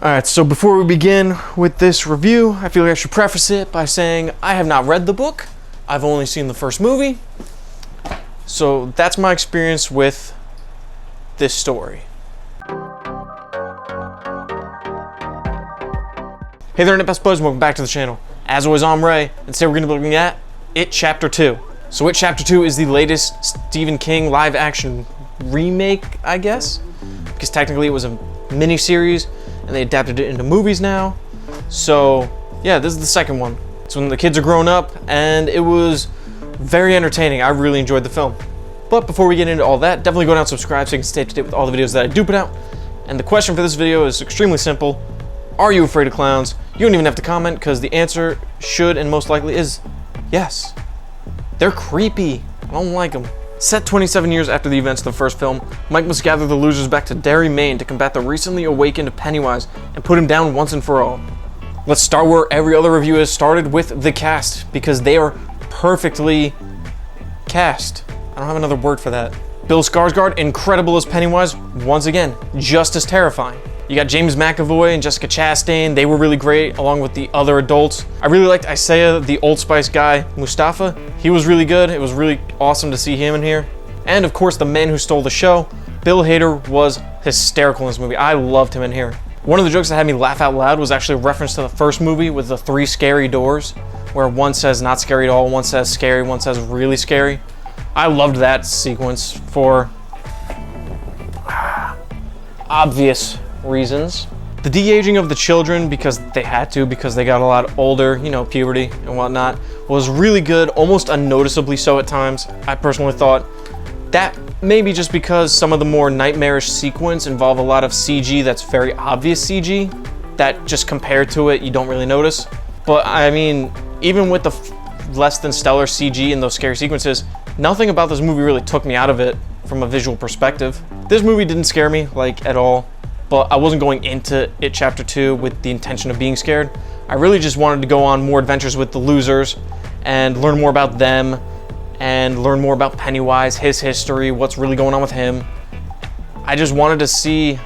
Alright, so before we begin with this review, I feel like I should preface it by saying I have not read the book. I've only seen the first movie. So that's my experience with this story. Hey there, Internet Best Buds, and welcome back to the channel. As always, I'm Ray, and today we're going to be looking at It Chapter 2. So It Chapter 2 is the latest Stephen King live-action remake, I guess? Because technically it was a mini-series, and they adapted it into movies now. So, yeah, this is the second one. It's when the kids are grown up, and it was very entertaining. I really enjoyed the film. But before we get into all that, definitely go down and subscribe so you can stay up to date with all the videos that I do put out. And the question for this video is extremely simple. Are you afraid of clowns? You don't even have to comment, because the answer should and most likely is yes. They're creepy. I don't like them. Set 27 years after the events of the first film, Mike must gather the losers back to Derry, Maine to combat the recently awakened Pennywise and put him down once and for all. Let's start where every other review has started, with the cast, because they are perfectly cast. I don't have another word for that. Bill Skarsgård, incredible as Pennywise, once again, just as terrifying. You got James McAvoy and Jessica Chastain. They were really great, along with the other adults. I really liked Isaiah, the Old Spice guy, Mustafa. He was really good. It was really awesome to see him in here. And of course, the man who stole the show, Bill Hader, was hysterical in this movie. I loved him in here. One of the jokes that had me laugh out loud was actually a reference to the first movie with the 3 scary doors, where one says not scary at all, one says scary, one says really scary. I loved that sequence for obvious reasons. The de-aging of the children, because they had to, because they got a lot older, you know, puberty and whatnot, was really good, almost unnoticeably so at times. I personally thought that maybe just because some of the more nightmarish sequence involve a lot of CG that's very obvious CG, that just compared to it, you don't really notice. But I mean, even with the less than stellar CG in those scary sequences, nothing about this movie really took me out of it from a visual perspective. This movie didn't scare me, like, at all. But I wasn't going into It Chapter 2 with the intention of being scared. I really just wanted to go on more adventures with the losers and learn more about them and learn more about Pennywise, his history, what's really going on with him. I just wanted to see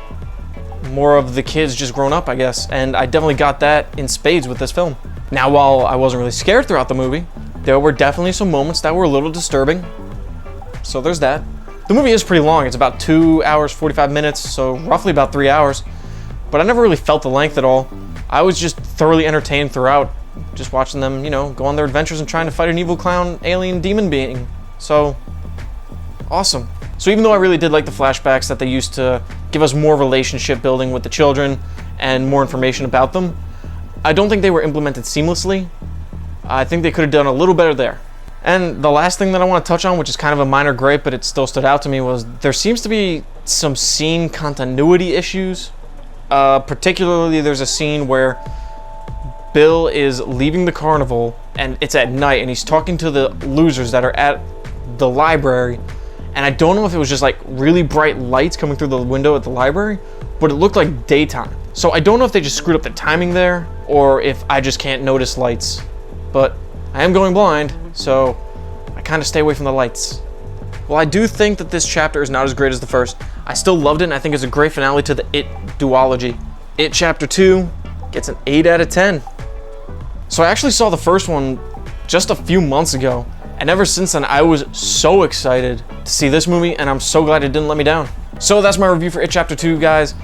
more of the kids just grown up, I guess, and I definitely got that in spades with this film. Now, while I wasn't really scared throughout the movie, there were definitely some moments that were a little disturbing. So there's that. The movie is pretty long. It's about 2 hours, 45 minutes, so roughly about 3 hours. But I never really felt the length at all. I was just thoroughly entertained throughout, just watching them, you know, go on their adventures and trying to fight an evil clown, alien, demon being. So, awesome. So even though I really did like the flashbacks that they used to give us more relationship building with the children and more information about them, I don't think they were implemented seamlessly. I think they could have done a little better there. And the last thing that I want to touch on, which is kind of a minor gripe, but it still stood out to me, was there seems to be some scene continuity issues. Particularly, there's a scene where Bill is leaving the carnival, and it's at night, and he's talking to the losers that are at the library. And I don't know if it was just like really bright lights coming through the window at the library, but it looked like daytime. So I don't know if they just screwed up the timing there, or if I just can't notice lights. But I am going blind, so I kind of stay away from the lights. Well, I do think that this chapter is not as great as the first. I still loved it, and I think it's a great finale to the It duology. It Chapter 2 gets an 8 out of 10. So I actually saw the first one just a few months ago, and ever since then I was so excited to see this movie, and I'm so glad it didn't let me down. So that's my review for It Chapter 2, guys.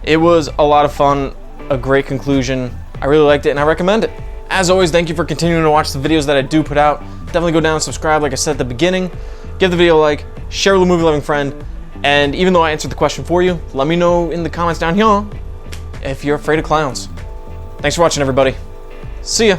It was a lot of fun, a great conclusion. I really liked it, and I recommend it. As always, thank you for continuing to watch the videos that I do put out. Definitely go down and subscribe, like I said at the beginning. Give the video a like, share with a movie-loving friend, and even though I answered the question for you, let me know in the comments down here if you're afraid of clowns. Thanks for watching, everybody. See ya.